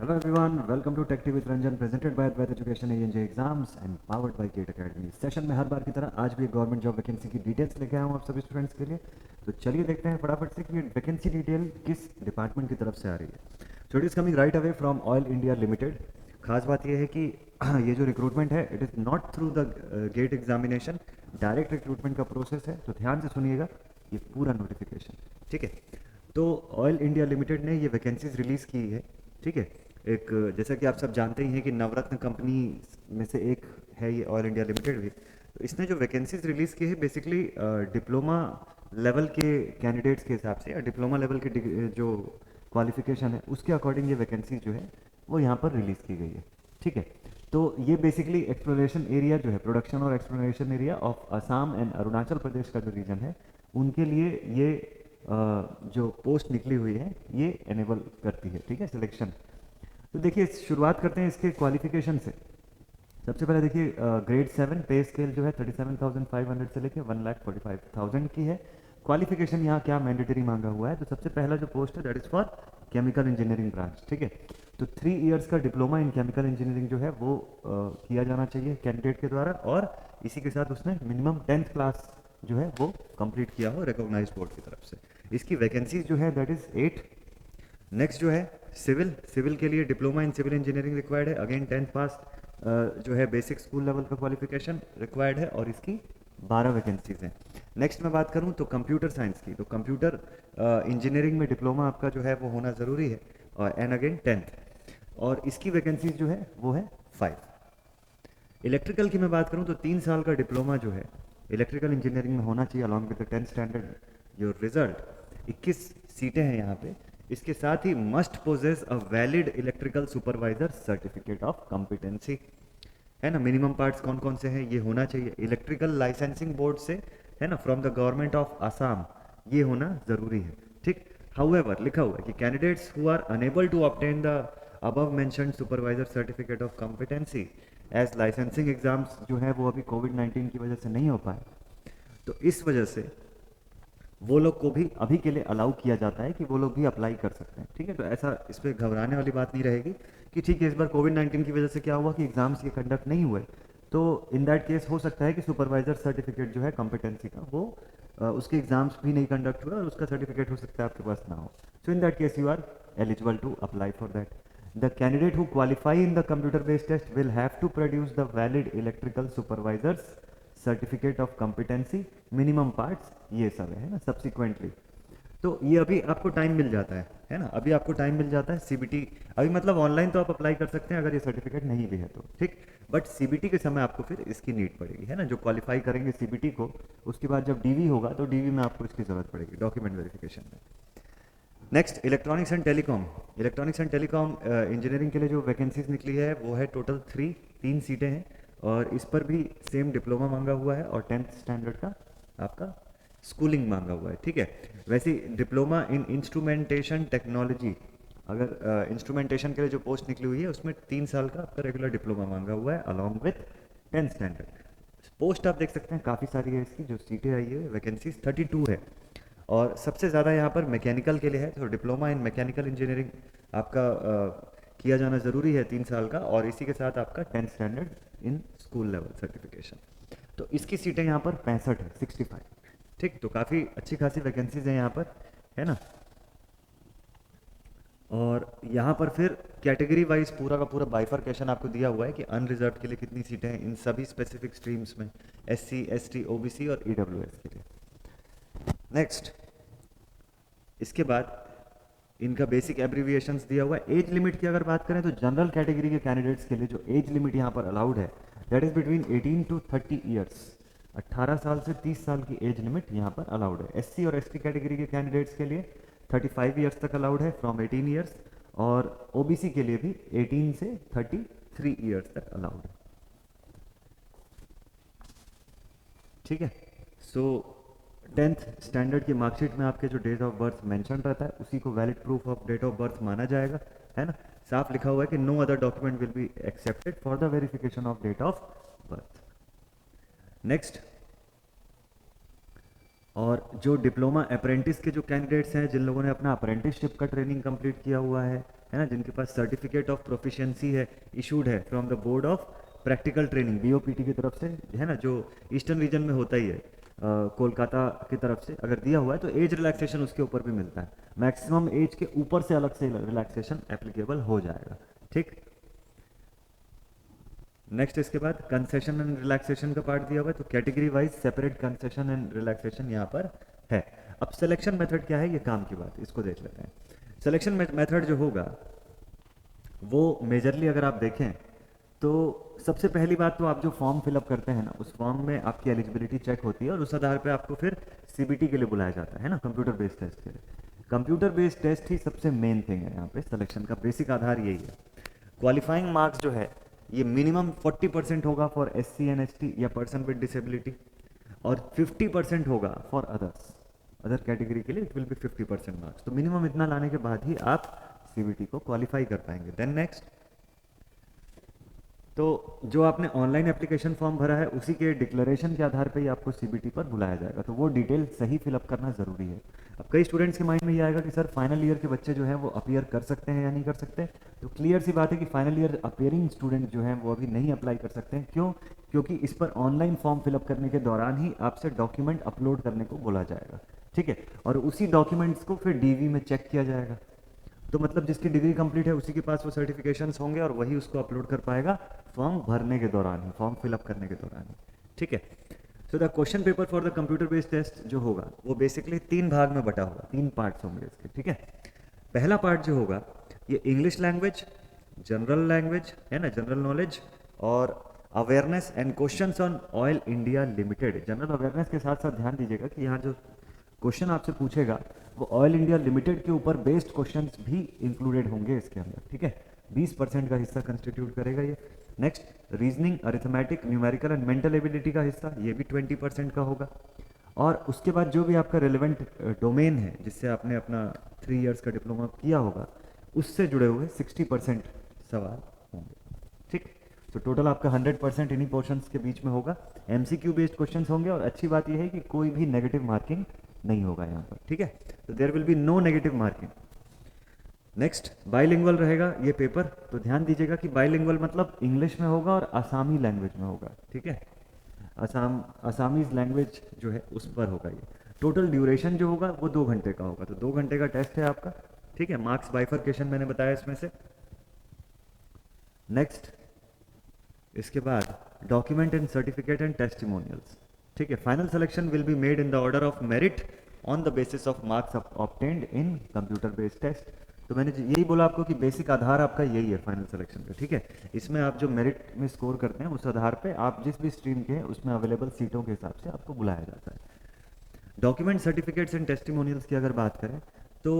Hello everyone, welcome to Tech Tea with Ranjan, presented by Advait Education ANJ Exams and powered by GATE Academy. Session में हर बार की तरह आज भी एक government job vacancy की details लेके आया हूँ आप सभी स्टूडेंट्स के लिए। तो चलिए देखते हैं फटाफट से कि ये वैकेंसी डिटेल किस डिपार्टमेंट की तरफ से आ रही है। So it is coming right away from Oil India Limited. खास बात यह है कि ये जो रिक्रूटमेंट है it is not through the GATE examination, direct recruitment का प्रोसेस है। तो ध्यान से सुनिएगा ये पूरा नोटिफिकेशन, ठीक है। तो ऑयल इंडिया लिमिटेड ने ये वैकेंसीज रिलीज़ की है, ठीक है। एक जैसा कि आप सब जानते ही हैं कि नवरत्न कंपनी में से एक है ये ऑयल इंडिया लिमिटेड भी। तो इसने जो वैकेंसीज रिलीज़ की है बेसिकली डिप्लोमा लेवल के कैंडिडेट्स के हिसाब से या डिप्लोमा लेवल के जो क्वालिफिकेशन है उसके अकॉर्डिंग ये वैकेंसीज जो है वो यहाँ पर रिलीज़ की गई है, ठीक है। तो ये बेसिकली एक्सप्लोरेशन एरिया जो है, प्रोडक्शन और exploration area of Assam and Arunachal Pradesh का जो रीजन है उनके लिए ये जो पोस्ट निकली हुई है ये एनेबल करती है, ठीक है, सिलेक्शन। तो देखिए शुरुआत करते हैं इसके क्वालिफिकेशन से। सबसे पहले देखिए ग्रेड 7 पे स्केल जो है 37,500 से लेके 1,45,000 की है। क्वालिफिकेशन यहाँ क्या मैंडेटरी मांगा हुआ है, तो सबसे पहला जो पोस्ट है that is for chemical engineering branch, ठीक है। तो 3 इयर्स का डिप्लोमा इन केमिकल इंजीनियरिंग जो है वो किया जाना चाहिए कैंडिडेट के द्वारा, और इसी के साथ उसने मिनिमम 10th क्लास जो है वो कंप्लीट किया हो रिकॉग्नाइज बोर्ड की तरफ से। इसकी वैकेंसीज जो है दैट इज़ 8। नेक्स्ट जो है सिविल के लिए diploma in civil engineering required है, अगेन 10th पास जो है बेसिक स्कूल लेवल का क्वालिफिकेशन रिक्वायर्ड है, और इसकी 12 वैकेंसीज हैं। नेक्स्ट मैं बात करूं तो कंप्यूटर साइंस की, तो कंप्यूटर इंजीनियरिंग में डिप्लोमा आपका जो है वो होना ज़रूरी है, और एंड अगेन 10th, और इसकी वैकेंसीज जो है वो है 5। इलेक्ट्रिकल की मैं बात करूं तो 3 साल का डिप्लोमा जो है इलेक्ट्रिकल इंजीनियरिंग में होना चाहिए along with the 10th standard your result. 21 सीटें हैं यहाँ पे। इसके साथ ही must possess a valid electrical supervisor certificate of competency, है ना। मिनिमम पार्ट्स कौन कौन से हैं ये होना चाहिए, इलेक्ट्रिकल लाइसेंसिंग बोर्ड से, है ना, from the government of Assam, ये होना ज़रूरी है, ठीक। हाउएवर लिखा हुआ है कि candidates who are unable to obtain the above mentioned supervisor certificate of competency as licensing exams जो है वो अभी कोविड-19 की वजह से नहीं हो पाए, तो इस वजह से वो लोग को भी अभी के लिए अलाउ किया जाता है कि वो लोग भी अप्लाई कर सकते हैं, ठीक है। तो ऐसा इस पर घबराने वाली बात नहीं रहेगी कि ठीक है इस बार कोविड-19 की वजह से क्या हुआ कि एग्जाम्स ये कंडक्ट नहीं हुए, तो इन दैट केस हो सकता है कि सुपरवाइजर सर्टिफिकेट जो है कॉम्पिटेंसी का वो उसके एग्जाम्स भी नहीं कंडक्ट हुए और उसका सर्टिफिकेट हो सकता है आपके पास ना हो। So in that case you are eligible to apply for that. The candidate who qualify in the computer-based test will have to produce the valid electrical supervisor's certificate of competency, minimum parts, ये सब है ना subsequently. तो ये अभी आपको time मिल जाता है ना, अभी आपको टाइम मिल जाता है। सीबीटी अभी मतलब ऑनलाइन तो आप अप्लाई कर सकते हैं अगर ये सर्टिफिकेट नहीं भी है तो, ठीक। बट सीबीटी के समय आपको फिर इसकी नीड पड़ेगी, है ना। जो क्वालिफाई करेंगे सीबीटी को, उसके बाद जब डीवी होगा तो डीवी में आपको इसकी ज़रूरत पड़ेगी डॉक्यूमेंट वेरिफिकेशन में। Next electronics and telecom. Electronics and telecom engineering के लिए जो वैकेंसीज निकली है वो है टोटल 3 सीटें हैं, और इस पर भी सेम डिप्लोमा मांगा हुआ है और 10th स्टैंडर्ड का आपका स्कूलिंग मांगा हुआ है, ठीक है। वैसे डिप्लोमा इन इंस्ट्रूमेंटेशन टेक्नोलॉजी, अगर इंस्ट्रूमेंटेशन के लिए जो पोस्ट निकली हुई है उसमें 3 साल का आपका रेगुलर डिप्लोमा मांगा हुआ है along with 10th standard. Post आप देख सकते हैं काफ़ी सारी है, इसकी जो सीटें आई है वैकेंसीज 32 है, और सबसे ज़्यादा यहाँ पर मैकेनिकल के लिए है। तो डिप्लोमा इन मैकेनिकल इंजीनियरिंग आपका किया जाना ज़रूरी है 3 साल का, और इसी के साथ आपका 10th standard in school level certification. तो इसकी सीटें यहाँ पर 65 है, 65, ठीक। तो काफ़ी अच्छी खासी वैकेंसीज हैं यहाँ पर, है ना। और यहाँ पर फिर कैटेगरी वाइज पूरा का पूरा बाइफर्केशन आपको दिया हुआ है कि अनरिजर्व के लिए कितनी सीटें हैं इन सभी स्पेसिफिक स्ट्रीम्स में, एससी, एसटी, ओबीसी और ईडब्ल्यूएस के लिए। नेक्स्ट इसके बाद इनका बेसिक एब्रीविएशंस दिया हुआ है। एज लिमिट की अगर बात करें तो जनरल कैटेगरी के कैंडिडेट्स के लिए जो एज लिमिट यहाँ पर अलाउड है that is between 18 to 30 years. 18 साल से 30 साल की एज लिमिट यहाँ पर अलाउड है। एससी और एसटी कैटेगरी के कैंडिडेट्स के लिए 35 ईयर्स तक अलाउड है फ्रॉम 18 ईयर्स, और ओबीसी के लिए भी 18 से 33 ईयर्स तक अलाउड है, ठीक है। सो 10th स्टैंडर्ड की मार्कशीट में आपके जो डेट ऑफ बर्थ मेंशन रहता है उसी को valid proof of date of birth माना जाएगा, है ना। साफ लिखा हुआ है कि no other document will be accepted for the verification of date of birth. Next, और जो डिप्लोमा अप्रेंटिस के जो कैंडिडेट्स हैं जिन लोगों ने अपना अप्रेंटिसशिप का ट्रेनिंग कंप्लीट किया हुआ है है ना, जिनके पास सर्टिफिकेट ऑफ प्रोफिशिएंसी है, इशूड है from the board of practical training, BOPT की तरफ से, है ना, जो ईस्टर्न रीजन में होता ही है, कोलकाता की तरफ से अगर दिया हुआ है तो एज रिलैक्सेशन उसके ऊपर भी मिलता है। मैक्सिमम एज के ऊपर से अलग से रिलैक्सेशन एप्लीकेबल हो जाएगा। ठीक, नेक्स्ट इसके बाद कंसेशन एंड रिलैक्सेशन का पार्ट दिया हुआ है, तो category wise separate concession and relaxation यहाँ पर है। अब सिलेक्शन मेथड क्या है, ये काम की बात, इसको देख लेते हैं। सिलेक्शन मेथड जो होगा वो मेजरली अगर आप देखें तो सबसे पहली बात तो आप जो फॉर्म फिलअप करते हैं ना, उस फॉर्म में आपकी एलिजिबिलिटी चेक होती है और उस आधार पे आपको फिर सीबीटी के लिए बुलाया जाता है ना, कंप्यूटर बेस्ड टेस्ट के लिए। कंप्यूटर बेस्ड टेस्ट ही सबसे मेन थिंग है यहाँ पे, सिलेक्शन का बेसिक आधार यही है। क्वालिफाइंग मार्क्स जो है ये मिनिमम 40% होगा फॉर SC एंड ST या पर्सन विद डिसेबिलिटी, और 50% होगा फॉर अदर कैटेगरी के लिए इट विल बी 50% मार्क्स। तो मिनिमम इतना लाने के बाद ही आप CBT को क्वालिफाई कर पाएंगे। देन नेक्स्ट, तो जो आपने ऑनलाइन एप्लीकेशन फॉर्म भरा है उसी के डिक्लेरेशन के आधार पे ही आपको CBT पर बुलाया जाएगा, तो वो डिटेल सही फिलअप करना ज़रूरी है। अब कई स्टूडेंट्स के माइंड में ये आएगा कि सर फाइनल ईयर के बच्चे जो हैं वो अपीयर कर सकते हैं या नहीं कर सकते, तो क्लियर सी बात है कि फाइनल ईयर अपीयरिंग स्टूडेंट जो हैं वो अभी नहीं अप्लाई कर सकते हैं। क्यों? क्योंकि इस पर ऑनलाइन फॉर्म फिलअप करने के दौरान ही आपसे डॉक्यूमेंट अपलोड करने को बोला जाएगा, ठीक है, और उसी डॉक्यूमेंट्स को फिर DV में चेक किया जाएगा। तो मतलब जिसकी डिग्री कंप्लीट है उसी के पास वो सर्टिफिकेशंस होंगे और वही उसको अपलोड कर पाएगा फॉर्म भरने के दौरान ही, फॉर्म फिलअप करने के दौरान ही, ठीक है। So the question paper for the computer based test जो होगा वो बेसिकली 3 भाग में बटा होगा, 3 पार्ट्स होंगे इसके, ठीक है। पहला पार्ट जो होगा ये इंग्लिश लैंग्वेज, जनरल लैंग्वेज, है ना, जनरल नॉलेज, और awareness and questions on oil India limited. General awareness के साथ साथ ध्यान दीजिएगा कि यहाँ जो क्वेश्चन आपसे पूछेगा वो ऑयल इंडिया लिमिटेड के ऊपर बेस्ड क्वेश्चंस भी इंक्लूडेड होंगे इसके अंदर, ठीक है। 20% का हिस्सा कंस्टिट्यूट करेगा ये। Next, reasoning, arithmetic, numerical and mental ability का हिस्सा, ये भी 20% का होगा। और उसके बाद जो भी आपका रिलेवेंट डोमेन है जिससे आपने अपना 3 इयर्स का डिप्लोमा किया होगा उससे जुड़े हुए 60% सवाल होंगे, ठीक। तो टोटल आपका 100% इन्हीं पोर्शंस के बीच में होगा। MCQ बेस्ड क्वेश्चंस होंगे और अच्छी बात यह है कि कोई भी नेगेटिव मार्किंग नहीं होगा यहाँ पर, ठीक है। तो there will be no negative marking. Next, bilingual रहेगा ये पेपर, तो ध्यान दीजिएगा कि बाइलिंगुअल मतलब इंग्लिश में होगा और आसामी लैंग्वेज में होगा, ठीक है। आसामीज लैंग्वेज जो है उस पर होगा ये। टोटल ड्यूरेशन जो होगा वो 2 घंटे का होगा, तो 2 घंटे का टेस्ट है आपका, ठीक है। मार्क्स बाइफर्केशन मैंने बताया इसमें से। नेक्स्ट, इसके बाद document and certificate and testimonials, ठीक है। Final selection will be made in the order of merit on the basis of marks obtained in computer based test. तो मैंने यही बोला आपको कि बेसिक आधार आपका यही है फाइनल सिलेक्शन का, ठीक है। इसमें आप जो मेरिट में स्कोर करते हैं उस आधार पे आप जिस भी स्ट्रीम के हैं उसमें अवेलेबल सीटों के हिसाब से आपको बुलाया जाता है। डॉक्यूमेंट, सर्टिफिकेट्स एंड टेस्टिमोनियल्स की अगर बात करें तो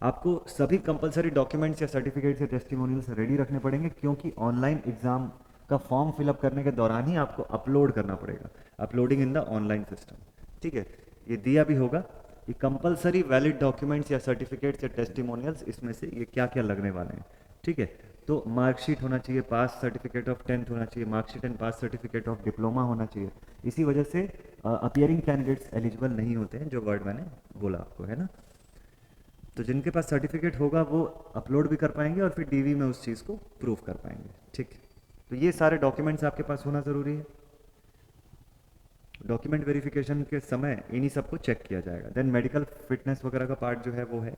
आपको सभी कंपलसरी डॉक्यूमेंट्स या सर्टिफिकेट्स या टेस्टिमोनियल्स रेडी रखने पड़ेंगे, क्योंकि ऑनलाइन एग्जाम का फॉर्म फिलअप करने के दौरान ही आपको अपलोड करना पड़ेगा, uploading in the online system, ठीक है। ये दिया भी होगा कि कंपलसरी वैलिड डॉक्यूमेंट्स या सर्टिफिकेट्स या टेस्टिमोनियल्स, इसमें से ये क्या क्या लगने वाले हैं, ठीक है। तो मार्कशीट होना चाहिए, पास सर्टिफिकेट ऑफ 10th होना चाहिए, marksheet and pass certificate of diploma होना चाहिए। इसी वजह से अपियरिंग कैंडिडेट्स एलिजिबल नहीं होते हैं, जो वर्ड मैंने बोला आपको, है ना। तो जिनके पास सर्टिफिकेट होगा वो अपलोड भी कर पाएंगे और फिर DV में उस चीज़ को प्रूव कर पाएंगे, ठीक। तो ये सारे डॉक्यूमेंट्स आपके पास होना ज़रूरी है। डॉक्यूमेंट वेरिफिकेशन के समय इन्हीं सबको चेक किया जाएगा। देन मेडिकल फिटनेस वगैरह का पार्ट जो है वो है।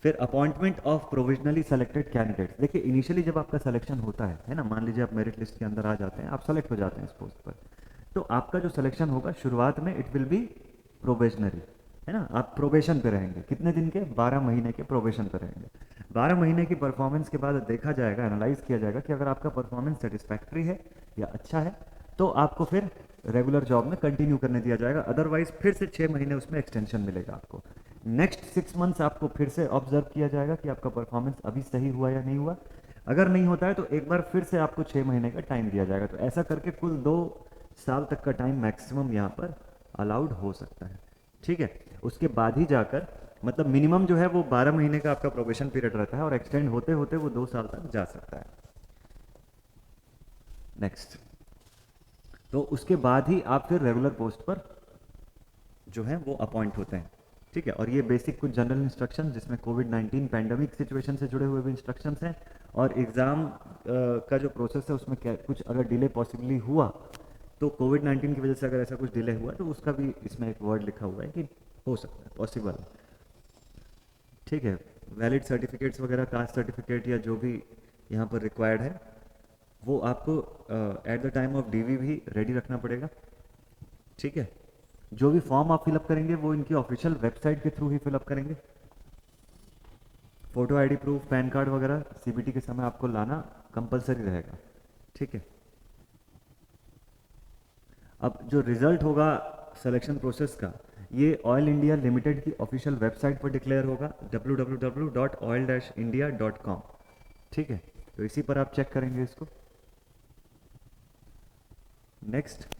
फिर appointment of provisionally selected candidates. देखिए इनिशियली जब आपका सिलेक्शन होता है ना, मान लीजिए आप मेरिट लिस्ट के अंदर आ जाते हैं, आप सेलेक्ट हो जाते हैं इस पोस्ट पर, तो आपका जो सिलेक्शन होगा शुरुआत में इट विल बी प्रोबेशनरी, है ना। आप प्रोबेशन पे रहेंगे, कितने दिन के? 12 महीने के प्रोबेशन पे रहेंगे। 12 महीने की परफॉर्मेंस के बाद देखा जाएगा, एनालाइज किया जाएगा कि अगर आपका परफॉर्मेंस सेटिस्फैक्ट्री है या अच्छा है तो आपको फिर रेगुलर जॉब में कंटिन्यू करने दिया जाएगा, अदरवाइज फिर से 6 महीने उसमें एक्सटेंशन मिलेगा आपको। नेक्स्ट 6 मंथ्स आपको फिर से ऑब्जर्व किया जाएगा कि आपका परफॉर्मेंस अभी सही हुआ या नहीं हुआ। अगर नहीं होता है तो एक बार फिर से आपको 6 महीने का टाइम दिया जाएगा। तो ऐसा करके कुल 2 साल तक का टाइम मैक्सिमम यहाँ पर अलाउड हो सकता है, ठीक है। उसके बाद ही जाकर, मतलब मिनिमम जो है वो 12 महीने का आपका प्रोबेशन पीरियड रहता है और एक्सटेंड होते होते वो 2 साल तक जा सकता है। नेक्स्ट, तो उसके बाद ही आप फिर रेगुलर पोस्ट पर जो है वो अपॉइंट होते हैं, ठीक है, और ये बेसिक कुछ जनरल इंस्ट्रक्शन जिसमें कोविड-19 पैंडेमिक सिचुएशन से जुड़े हुए भी इंस्ट्रक्शंस हैं, और एग्ज़ाम का जो प्रोसेस है उसमें क्या कुछ अगर डिले पॉसिबली हुआ तो कोविड-19 की वजह से अगर ऐसा कुछ डिले हुआ तो उसका भी इसमें एक वर्ड लिखा हुआ है कि हो सकता है, पॉसिबल है। ठीक है, वैलिड सर्टिफिकेट्स वगैरह, कास्ट सर्टिफिकेट या जो भी यहाँ पर रिक्वायर्ड है वो आपको at the time of DV भी रेडी रखना पड़ेगा। ठीक है, जो भी फॉर्म आप फिलअप करेंगे वो इनकी ऑफिशियल वेबसाइट के थ्रू ही फिलअप करेंगे। Photo ID proof, pan card वगैरह सीबीटी के समय आपको लाना कंपलसरी रहेगा। ठीक है, अब जो रिजल्ट होगा सिलेक्शन प्रोसेस का, ये ऑयल इंडिया लिमिटेड की ऑफिशियल वेबसाइट पर डिक्लेयर होगा www.oil-india.com। ठीक है, तो इसी पर आप चेक करेंगे इसको। नेक्स्ट,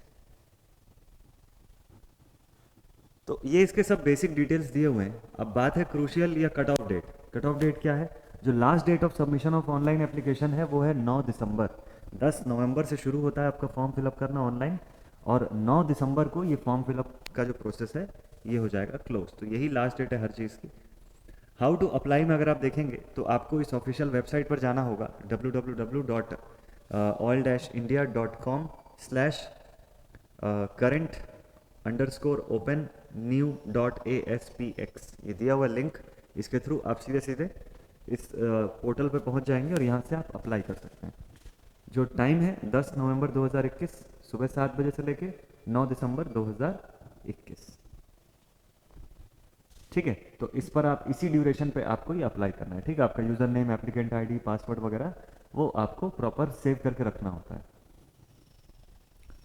तो ये इसके सब बेसिक डिटेल्स दिए हुए हैं। अब बात है क्रूशियल या cut off date. Cut off date क्या है? जो last date of submission of online application है वो है 9 दिसंबर। 10 नवंबर से शुरू होता है आपका फॉर्म फिलअप करना ऑनलाइन, और 9 दिसंबर को ये फॉर्म फिलअप का जो प्रोसेस है ये हो जाएगा क्लोज। तो यही लास्ट डेट है हर चीज़ की। हाउ टू अप्लाई में अगर आप देखेंगे तो आपको इस ऑफिशियल वेबसाइट पर जाना होगा www.oil-india.com/current_open_new.aspx। ये दिया हुआ लिंक, इसके थ्रू आप सीधे सीधे इस पोर्टल पे पहुंच जाएंगे और यहाँ से आप अप्लाई कर सकते हैं। जो टाइम है 10 नवंबर 2021 सुबह 7 बजे से लेके 9 दिसंबर 2021। ठीक है, तो इस पर आप इसी ड्यूरेशन पे आपको ये अप्लाई करना है। ठीक है, आपका user name, applicant ID, password वगैरह वो आपको प्रॉपर सेव करके रखना होता है।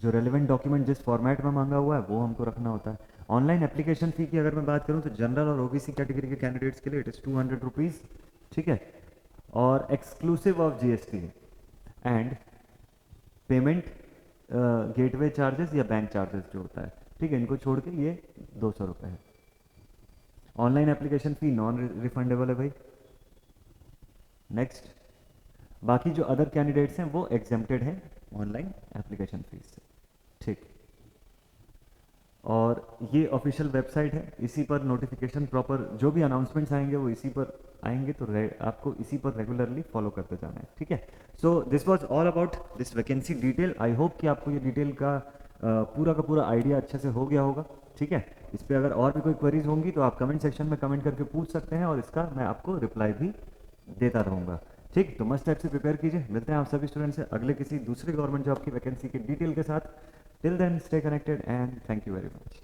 जो रेलिवेंट डॉक्यूमेंट जिस फॉर्मेट में मांगा हुआ है वो हमको रखना होता है। ऑनलाइन एप्लीकेशन फ़ी की अगर मैं बात करूँ तो जनरल और ओबीसी कैटेगरी के कैंडिडेट्स के लिए इट इज़ 200 रुपीज़। ठीक है, और exclusive of GST and payment gateway charges या बैंक चार्जेस जो होता है। ठीक है, इनको छोड़ के ये 200 रुपये है। Online application fee non refundable है भाई। नेक्स्ट, बाकी जो अदर कैंडिडेट्स हैं वो एग्जेम्प्टेड हैं ऑनलाइन एप्लीकेशन फीस से। ठीक, और ये ऑफिशियल वेबसाइट है, इसी पर नोटिफिकेशन प्रॉपर जो भी अनाउंसमेंट्स आएंगे वो इसी पर आएंगे, तो आपको इसी पर रेगुलरली फॉलो करते जाना है। ठीक है, so this was all about this vacancy detail. I hope कि आपको ये डिटेल का पूरा का पूरा आइडिया अच्छे से हो गया होगा। ठीक है, इस पर अगर और भी कोई क्वेरीज होंगी तो आप कमेंट सेक्शन में कमेंट करके पूछ सकते हैं और इसका मैं आपको रिप्लाई भी देता रहूँगा। ठीक, तो मस्ट टाइप से प्रिपेयर कीजिए। मिलते हैं आप सभी स्टूडेंट्स से अगले किसी दूसरे गवर्नमेंट जॉब की वैकेंसी के डिटेल के साथ। Till then stay connected and thank you very much.